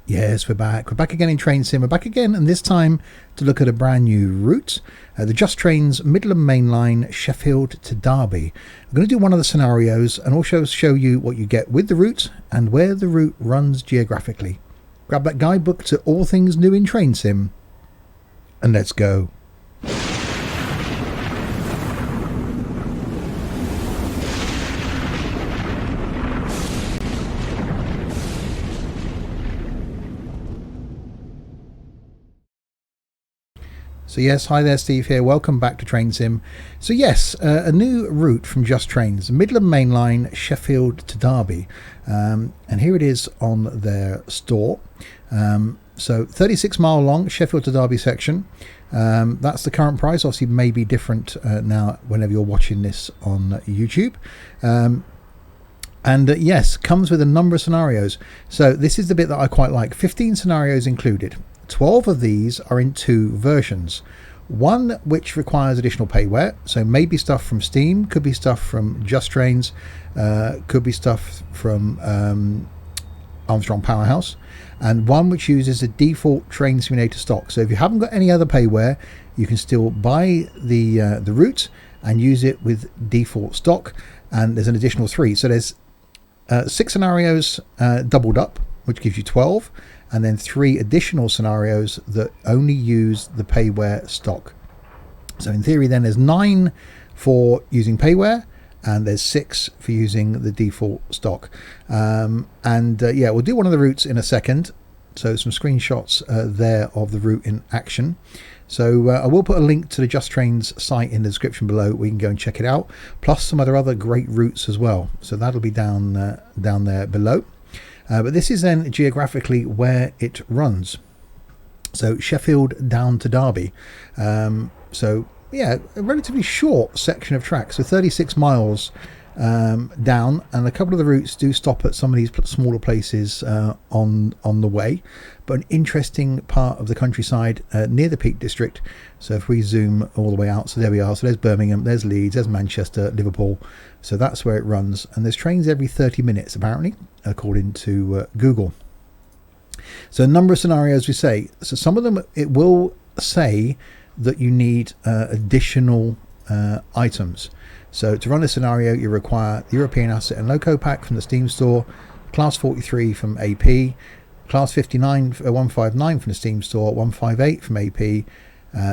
Yes, we're back. We're back again in Train Sim. We're back again, and this time to look at a brand new route. The Just Trains Midland Main Line, Sheffield to Derby. I'm going to do one of the scenarios and also show you what you get with the route and where the route runs geographically. Grab that guidebook to all things new in Train Sim, and let's go. So yes, hi there, Steve here. Welcome back to Train Sim. So yes, a new route from Just Trains, Midland Main Line, Sheffield to Derby. And here it is on their store. So 36 mile long, Sheffield to Derby section. That's the current price. Obviously may be different now whenever you're watching this on YouTube. And yes, comes with a number of scenarios. So this is the bit that I quite like. 15 scenarios included. 12 of these are in two versions. One which requires additional payware, so maybe stuff from Steam, could be stuff from Just Trains, could be stuff from Armstrong Powerhouse, and one which uses the default Train Simulator stock. So if you haven't got any other payware, you can still buy the route and use it with default stock, and there's an additional 3. So there's 6 scenarios doubled up, which gives you 12, and then 3 additional scenarios that only use the payware stock. So in theory then there's 9 for using payware, and there's 6 for using the default stock. Yeah, we'll do one of the routes in a second. So some screenshots there of the route in action. So I will put a link to the Just Trains site in the description below where you can go and check it out, plus some other great routes as well. So that'll be down there below. But this is then geographically where it runs. So Sheffield down to Derby. So yeah, a relatively short section of track. So 36 miles down, and a couple of the routes do stop at some of these smaller places on the way. But an interesting part of the countryside near the Peak District. So if we zoom all the way out, so there we are. So there's Birmingham, there's Leeds, there's Manchester, Liverpool. So that's where it runs, and there's trains every 30 minutes apparently, according to Google. So a number of scenarios we say. So some of them it will say that you need additional items. So to run a scenario, you require the European Asset and Loco Pack from the Steam Store, Class 43 from AP, Class 159 from the Steam Store, 158 from AP,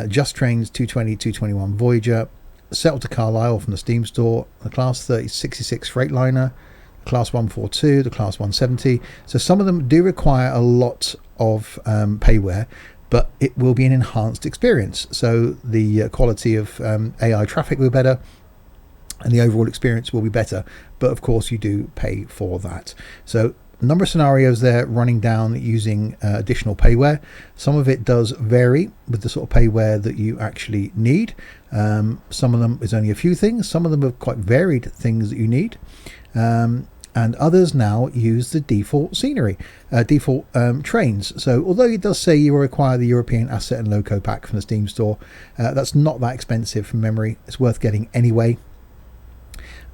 Just Trains 220, 221 Voyager, Settle to Carlisle from the Steam Store, the Class 66 Freightliner, Class 142, the Class 170. So some of them do require a lot of payware, but it will be an enhanced experience. So the quality of AI traffic will be better, and the overall experience will be better. But of course, you do pay for that. So a number of scenarios there running down using additional payware. Some of it does vary with the sort of payware that you actually need. Some of them is only a few things. Some of them are quite varied things that you need. And others now use the default scenery, default trains. So although it does say you will require the European Asset and Loco Pack from the Steam Store, that's not that expensive from memory. It's worth getting anyway.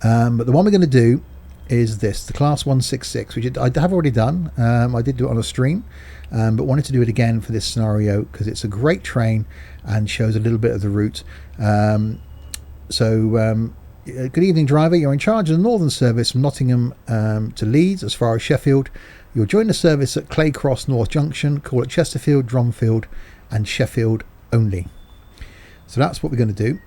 But the one we're going to do is this, the Class 166, which I have already done. I did do it on a stream, but wanted to do it again for this scenario because it's a great train and shows a little bit of the route. Good evening, driver. You're in charge of the northern service from Nottingham to Leeds as far as Sheffield. You'll join the service at Clay Cross North Junction. Call it Chesterfield, Dronfield and Sheffield only. So that's what we're going to do.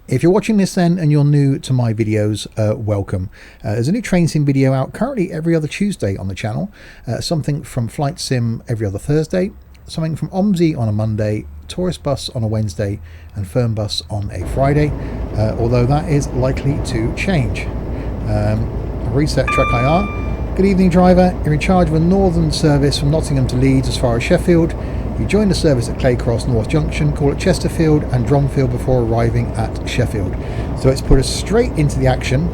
If you're watching this then and you're new to my videos, welcome. There's a new Train Sim video out currently every other Tuesday on the channel. Something from Flight Sim every other Thursday. Something from OMSI on a Monday. Tourist Bus on a Wednesday. And Firm Bus on a Friday. Although that is likely to change. Reset Track IR. Good evening, driver. You're in charge of a northern service from Nottingham to Leeds as far as Sheffield. You join the service at Clay Cross North Junction, call it Chesterfield and Dronfield before arriving at Sheffield. So it's put us straight into the action.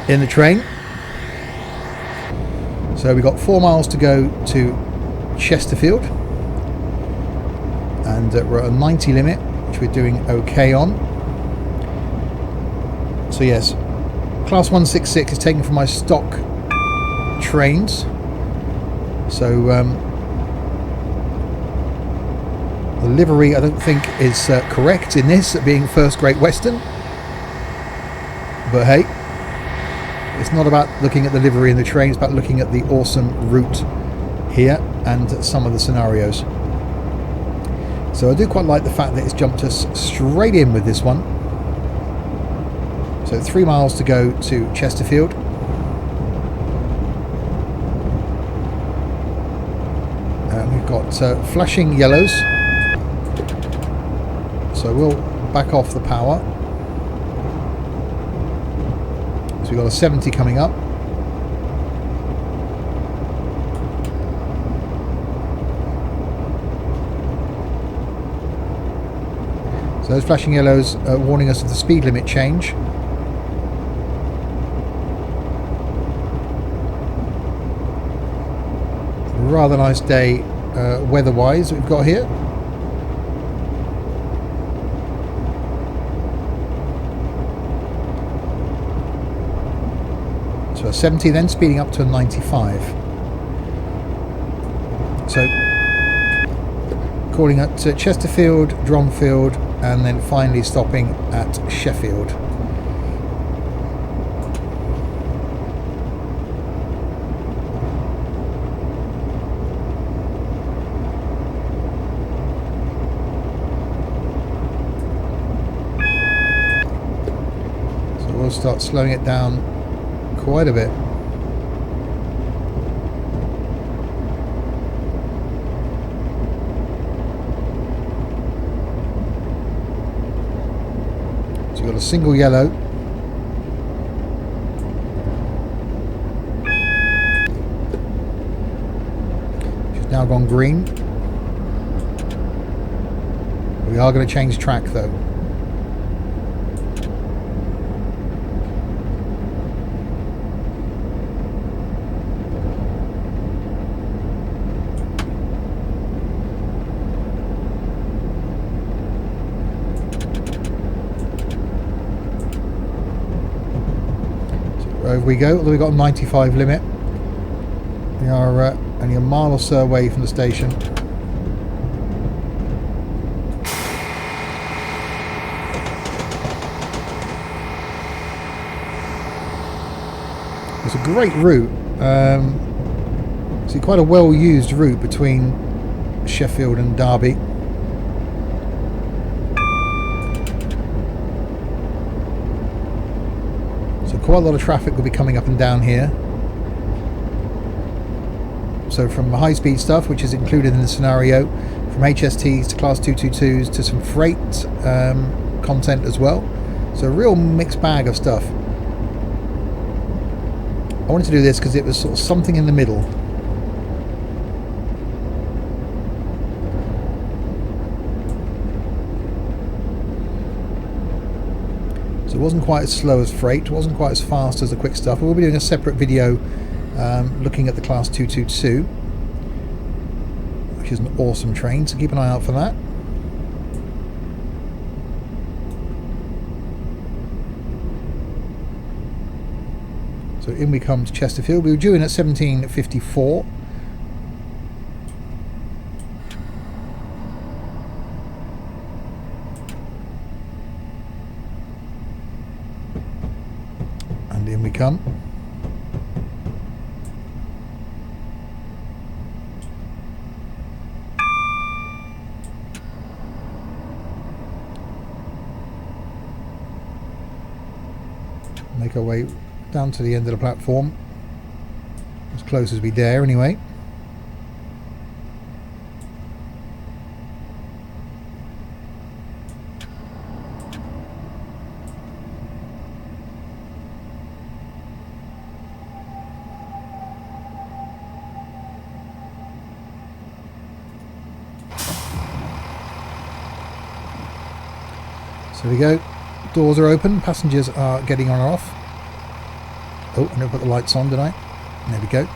In the train. So we've got 4 miles to go to Chesterfield. And we're at a 90 limit, which we're doing okay on. So yes, Class 166 is taken from my stock trains. So the livery I don't think is correct in this, being First Great Western. But hey, it's not about looking at the livery in the train, it's about looking at the awesome route here and some of the scenarios. So I do quite like the fact that it's jumped us straight in with this one. So 3 miles to go to Chesterfield. We've got flashing yellows. So we'll back off the power. So we've got a 70 coming up. So those flashing yellows are warning us of the speed limit change. Rather nice day weather-wise we've got here. So a 70 then speeding up to a 95. So calling at Chesterfield, Dronfield, and then finally stopping at Sheffield. So we'll start slowing it down quite a bit. So you've got a single yellow. She's now gone green. We are going to change track though. Over we go, although we've got a 95 limit. We are only a mile or so away from the station. It's a great route. It's quite a well used route between Sheffield and Derby. Quite a lot of traffic will be coming up and down here. So from high-speed stuff, which is included in the scenario, from HSTs to Class 222s to some freight content as well. So a real mixed bag of stuff. I wanted to do this because it was sort of something in the middle. So it wasn't quite as slow as freight, it wasn't quite as fast as the quick stuff. We'll be doing a separate video looking at the Class 222, which is an awesome train, so keep an eye out for that. So in we come to Chesterfield. We were due in at 17:54. And in we come. Make our way down to the end of the platform, as close as we dare anyway. So there we go, doors are open, passengers are getting on or off. Oh, I never put the lights on, did I? There we go.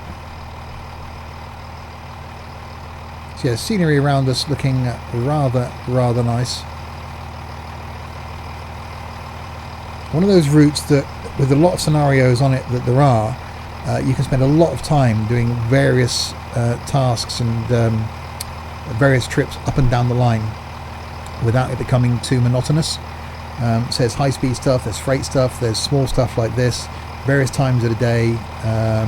So yeah, scenery around us looking rather nice. one of those routes that, with a lot of scenarios on it that there are, you can spend a lot of time doing various tasks and various trips up and down the line without it becoming too monotonous. So there's high-speed stuff, there's freight stuff, there's small stuff like this, various times of the day,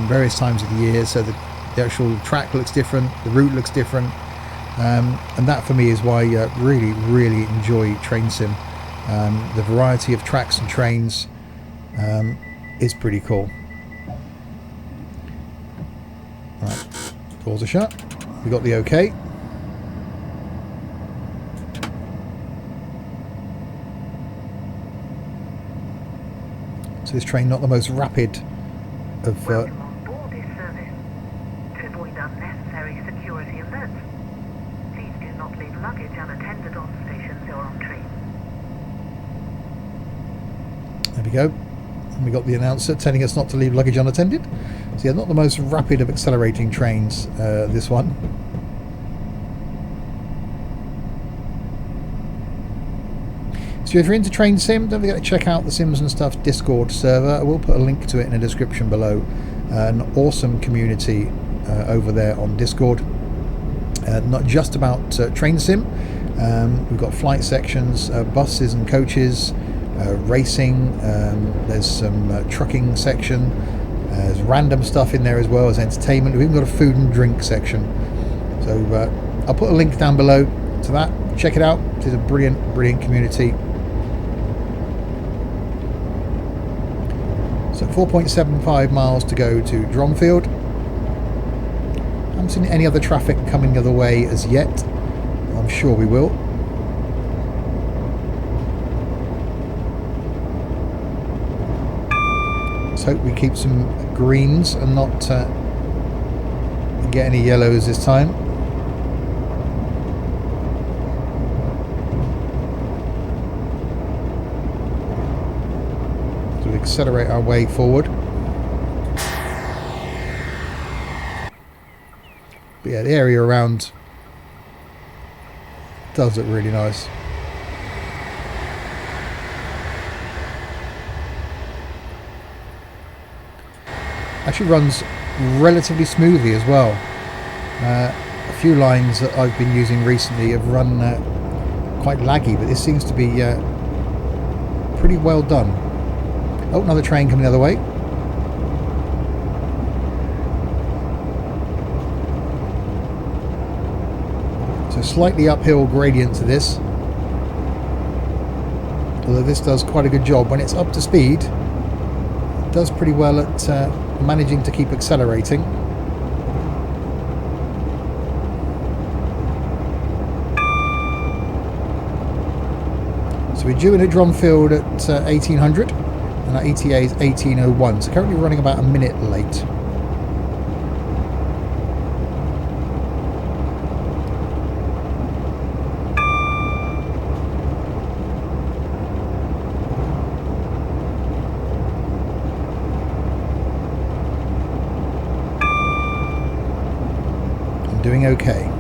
various times of the year, so the actual track looks different, the route looks different, and that for me is why I really enjoy Train Sim. The variety of tracks and trains is pretty cool. Right, doors are shut, we got the OK. So this train not the most rapid of... Welcome on board this service. To avoid unnecessary security alerts, please do not leave luggage unattended on stations or on trains. There we go. And we got the announcer telling us not to leave luggage unattended. So yeah, not the most rapid of accelerating trains, this one. So if you're into Train Sim, don't forget to check out the Sims and Stuff Discord server. I will put a link to it in the description below. An awesome community over there on Discord. Not just about Train Sim. We've got flight sections, buses and coaches, racing. There's some trucking section. There's random stuff in there as well as entertainment. We've even got a food and drink section. So I'll put a link down below to that. Check it out. It is a brilliant community. So 4.75 miles to go to Dronfield. I haven't seen any other traffic coming the other way as yet. I'm sure we will. Let's hope we keep some greens and not get any yellows this time. Accelerate our way forward. But yeah, the area around does look really nice. Actually runs relatively smoothly as well. A few lines that I've been using recently have run quite laggy, but this seems to be pretty well done. Oh, another train coming the other way. So slightly uphill gradient to this. Although this does quite a good job. When it's up to speed, it does pretty well at managing to keep accelerating. So we're due in at Dronfield at 1800. And our ETA is 1801, so currently running about a minute late. I'm doing okay.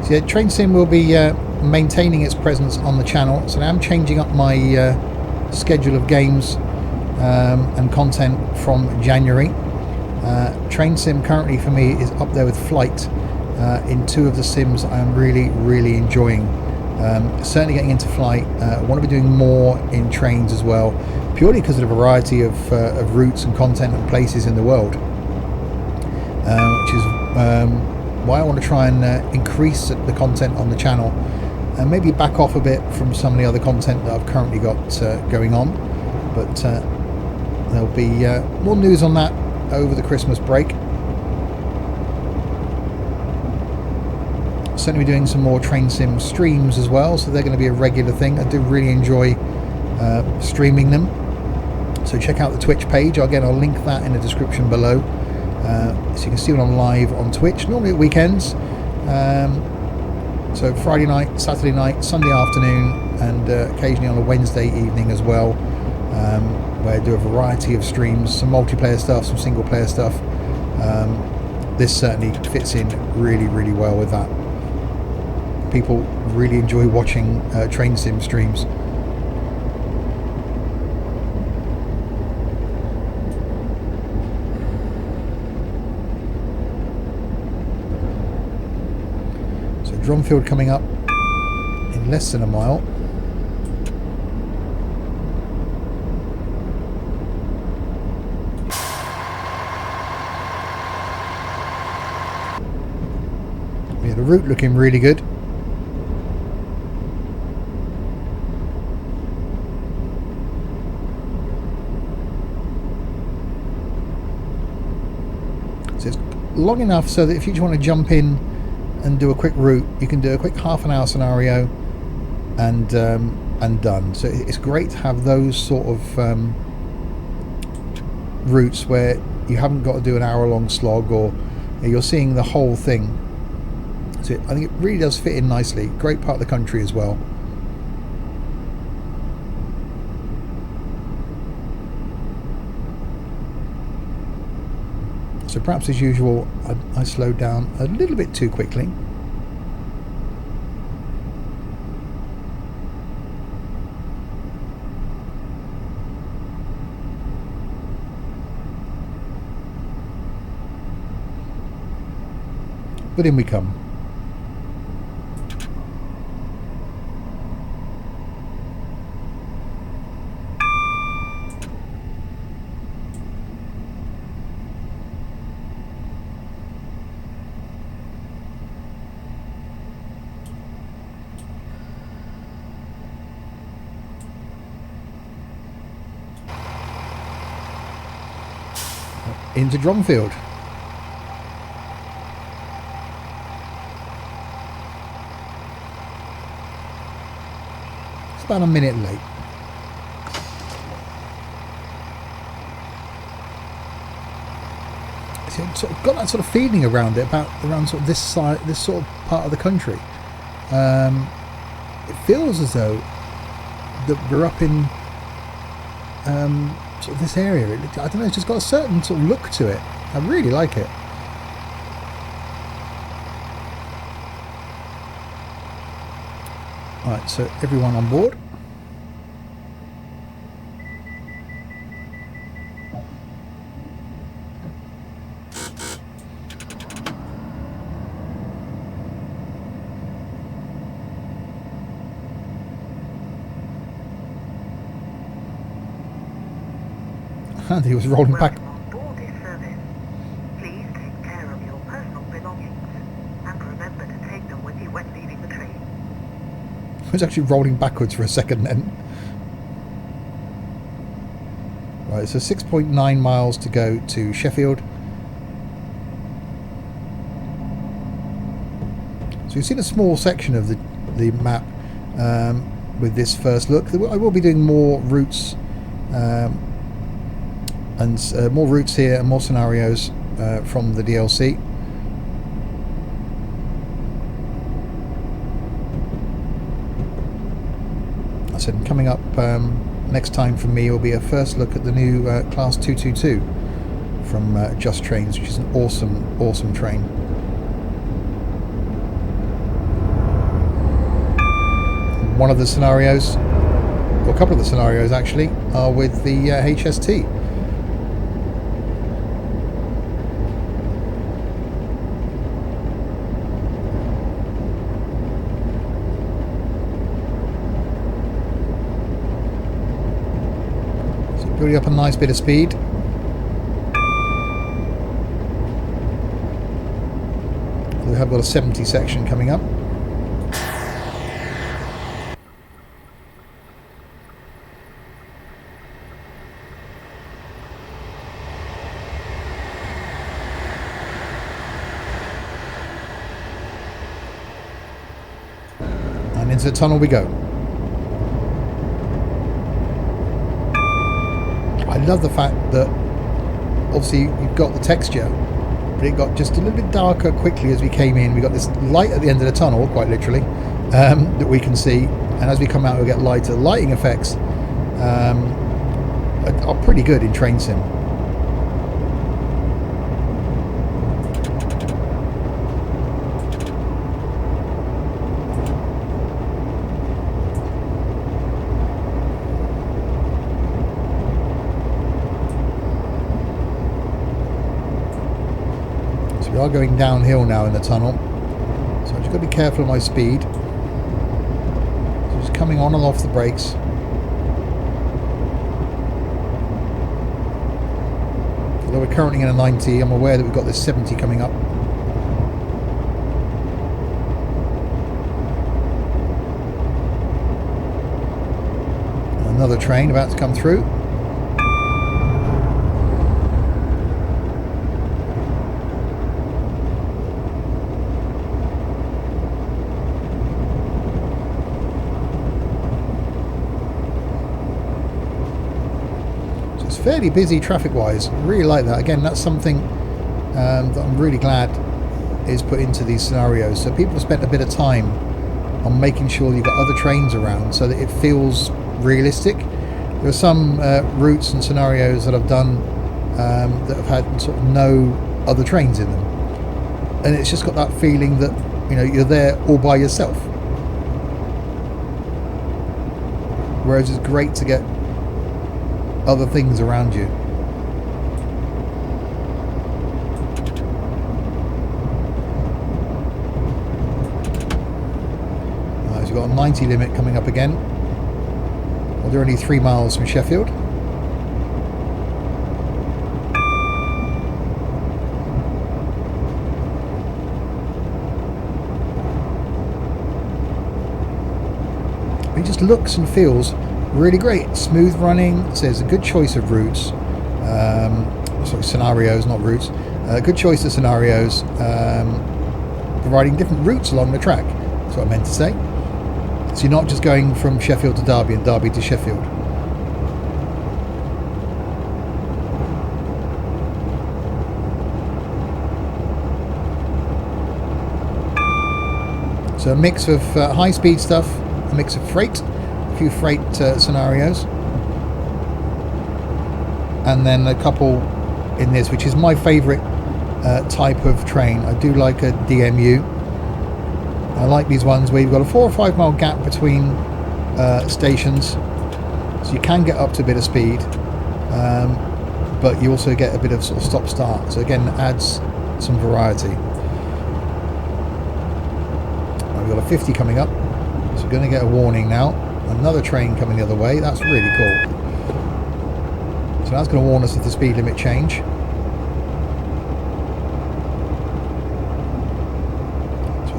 So yeah, Train Sim will be maintaining its presence on the channel, so now I'm changing up my schedule of games and content from January. Train Sim currently for me is up there with Flight in two of the sims I am really enjoying. Certainly getting into Flight. I want to be doing more in trains as well, purely because of the variety of routes and content and places in the world, which is why I want to try and increase the content on the channel and maybe back off a bit from some of the other content that I've currently got going on. But there'll be more news on that over the Christmas break. Certainly be doing some more Train Sim streams as well, so they're going to be a regular thing. I do really enjoy streaming them. So check out the Twitch page. Again, I'll link that in the description below. So you can see when I'm live on Twitch, normally at weekends. So Friday night, Saturday night, Sunday afternoon, and occasionally on a Wednesday evening as well, where I do a variety of streams, some multiplayer stuff, some single player stuff. This certainly fits in really well with that. People really enjoy watching Train Sim streams. Dronfield coming up in less than a mile. Yeah, the route looking really good. So it's long enough so that if you just want to jump in and do a quick route, you can do a quick half-an-hour scenario and done. So it's great to have those sort of routes where you haven't got to do an hour-long slog, or you're seeing the whole thing. So I think it really does fit in nicely. Great part of the country as well. So perhaps as usual, I slowed down a little bit too quickly. But in we come. Into Dronfield. It's about a minute late. So I've sort of got that sort of feeling around it, around sort of this side, this sort of part of the country. It feels as though that we're up in sort of this area. I don't know, it's just got a certain sort of look to it. I really like it. Alright, so everyone on board. And he was rolling back. On board this service. Please take care of your personal belongings and remember to take them with you when leaving the train. He was actually rolling backwards for a second then. Right, so 6.9 miles to go to Sheffield. So you've seen a small section of the map with this first look. I will be doing more routes and more routes here and more scenarios from the DLC. I said coming up next time for me will be a first look at the new Class 222 from Just Trains, which is an awesome train. One of the scenarios, or a couple of the scenarios actually, are with the HST. Building up a nice bit of speed. We have got a 70 section coming up. And into the tunnel we go. I love the fact that obviously you've got the texture, but it got just a little bit darker quickly as we came in. We got this light at the end of the tunnel, quite literally, that we can see, and as we come out we get lighter. Lighting effects are pretty good in Train Sim. We are going downhill now in the tunnel, so I Just got to be careful of my speed. So just coming on and off the brakes. Although we're currently in a 90, I'm aware that we've got this 70 coming up. Another train about to come through. So it's fairly busy traffic wise. Really like that. Again, that's something that I'm really glad is put into these scenarios. So people have spent a bit of time on making sure you've got other trains around so that it feels realistic. There are some routes and scenarios that I've done that have had sort of no other trains in them, and it's just got that feeling that, you know, you're there all by yourself. Whereas it's great to get other things around you. So you've got a 90 limit coming up again. Well, they're only 3 miles from Sheffield. It just looks and feels really great. Smooth running. So there's a good choice of routes. Sorry, scenarios, not routes. Good choice of scenarios. Providing different routes along the track. That's what I meant to say. So you're not just going from Sheffield to Derby and Derby to Sheffield. So a mix of high-speed stuff, a mix of freight, a few freight scenarios, and then a couple in this, which is my favourite type of train. I do like a DMU. I like these ones where you've got a 4 or 5 mile gap between stations, so you can get up to a bit of speed, but you also get a bit of sort of stop-start. So again, adds some variety. We've got a 50 coming up, so we're going to get a warning now. Another train coming the other way. That's really cool. So that's going to warn us of the speed limit change.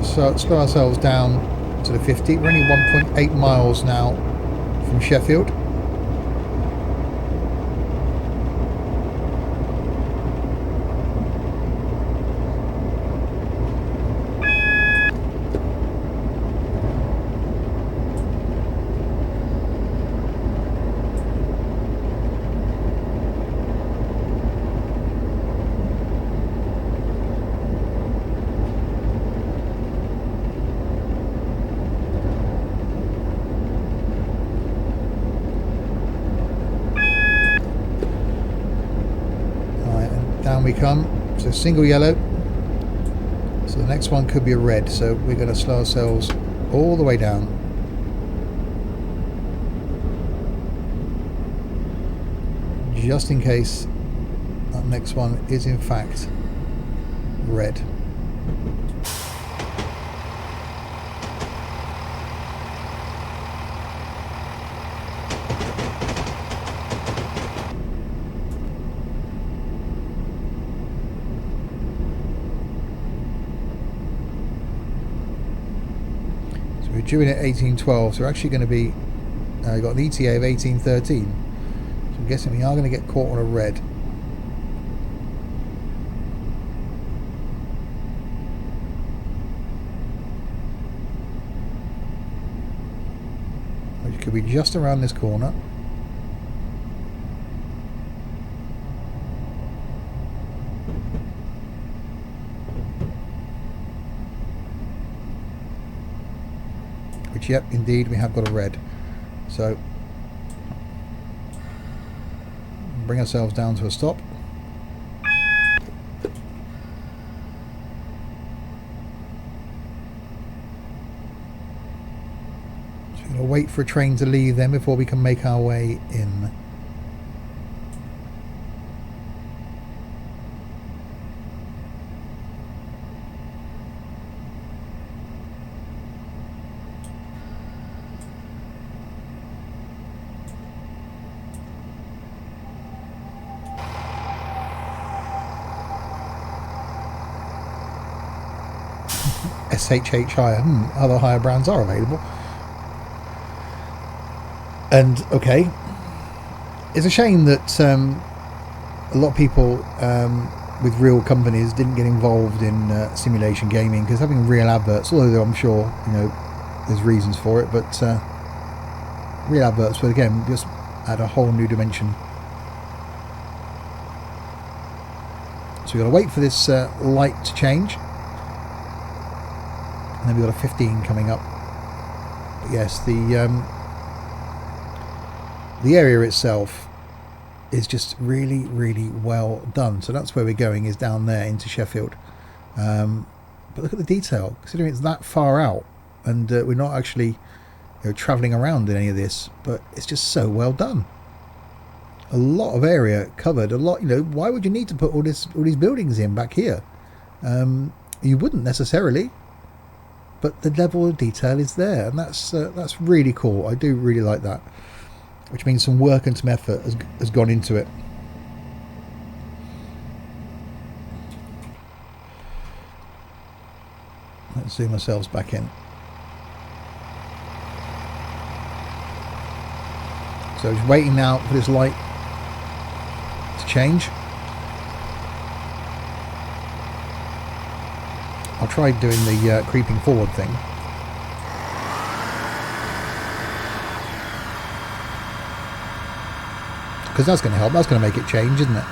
So slow ourselves down to the 50. We're only 1.8 miles now from Sheffield. Down we come. So single yellow. So the next one could be a red. So we're going to slow ourselves all the way down. Just in case that next one is in fact red. We're due in at 1812, so we're actually going to be got an ETA of 1813. So I'm guessing we are going to get caught on a red. Which could be just around this corner. Which, yep, indeed, we have got a red. So, bring ourselves down to a stop. So we're going to wait for a train to leave then before we can make our way in. SHH hire. Other hire brands are available. And okay, it's a shame that a lot of people with real companies didn't get involved in simulation gaming, because having real adverts, although I'm sure there's reasons for it, but real adverts would again just add a whole new dimension. So we've got to wait for this light to change, and then we've got a 15 coming up. But yes, the area itself is just really, really well done. So that's where we're going, is down there into Sheffield. But look at the detail, considering it's that far out, and we're not actually travelling around in any of this, but it's just so well done. A lot of area covered, a lot. Why would you need to put all these buildings in back here? You wouldn't necessarily, but the level of detail is there, and that's really cool. I do really like that, which means some work and some effort has gone into it. Let's zoom ourselves back in. So just waiting now for this light to change. I'll try doing the creeping forward thing. Because that's going to help. That's going to make it change, isn't it?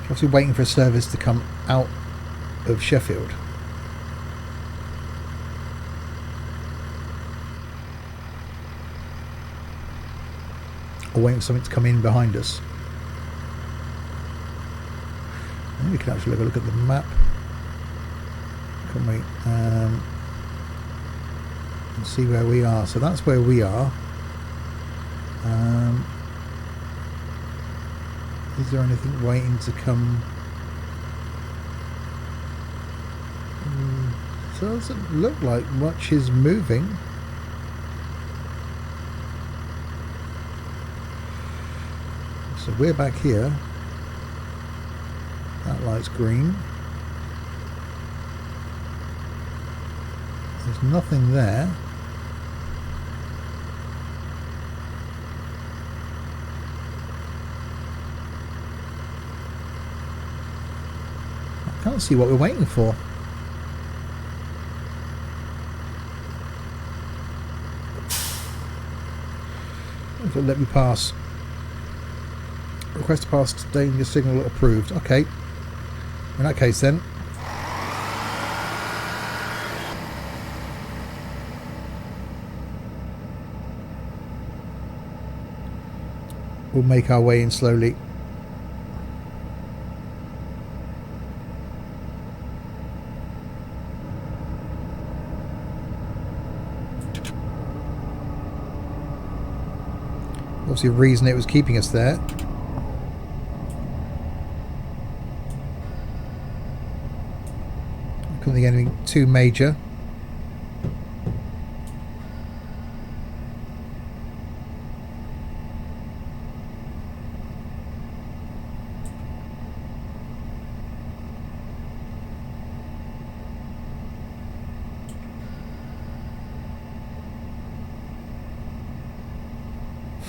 Obviously waiting for a service to come out of Sheffield. Or waiting for something to come in behind us. And we can actually have a look at the map, can we? And see where we are. So that's where we are. Is there anything waiting to come? Doesn't look like much is moving. So we're back here. That light's green. There's nothing there. I can't see what we're waiting for. If it'll let me pass. Request to pass danger signal approved. Okay. In that case then. We'll make our way in slowly. Obviously a reason it was keeping us there. Couldn't think anything too major.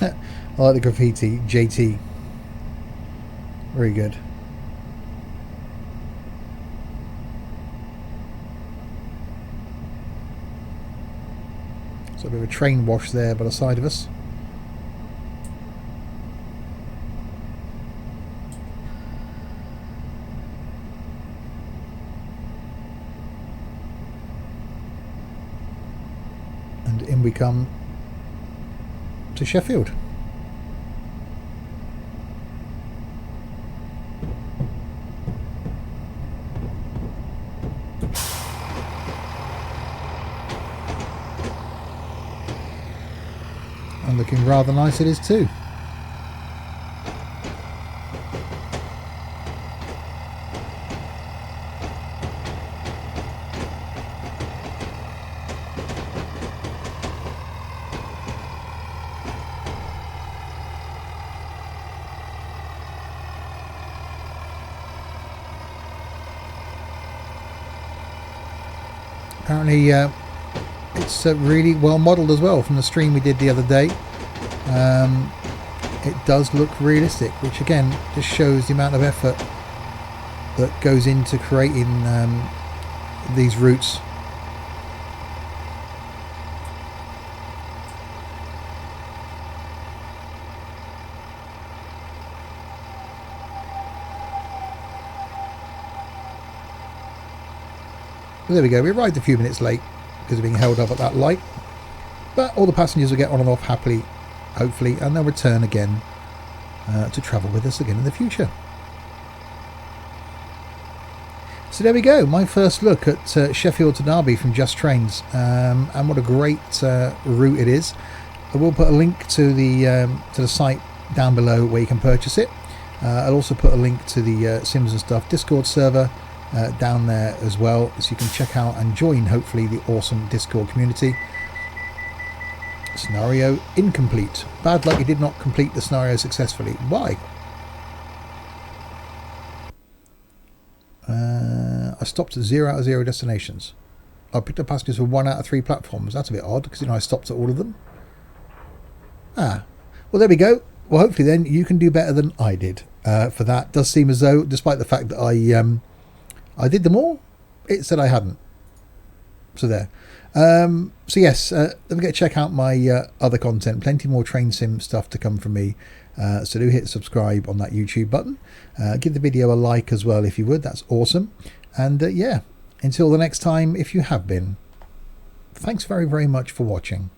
I like the graffiti, JT. Very good. So a bit of a train wash there by the side of us. And in we come to Sheffield. And looking rather nice it is too. apparently it's really well modelled as well from the stream we did the other day. It does look realistic, which again just shows the amount of effort that goes into creating these routes. Well, there we go, we arrived a few minutes late because of being held up at that light, but all the passengers will get on and off happily, hopefully, and they'll return again to travel with us again in the future. So there we go, my first look at Sheffield to Derby from Just Trains, and what a great route it is. I will put a link to the site down below where you can purchase it. I'll also put a link to the Sims and Stuff Discord server down there as well, so you can check out and join hopefully the awesome Discord community. Scenario incomplete. Bad luck, you did not complete the scenario successfully. Why? I stopped at 0 out of 0 destinations. I picked up passengers for 1 out of 3 platforms. That's a bit odd because I stopped at all of them. Well, there we go. Well, hopefully then you can do better than I did for that. It does seem as though, despite the fact that I did them all, it said I hadn't. So there. So yes, don't forget to check out my other content. Plenty more train sim stuff to come from me. So do hit subscribe on that YouTube button. Give the video a like as well if you would. That's awesome. And yeah, until the next time, if you have been, thanks very, very much for watching.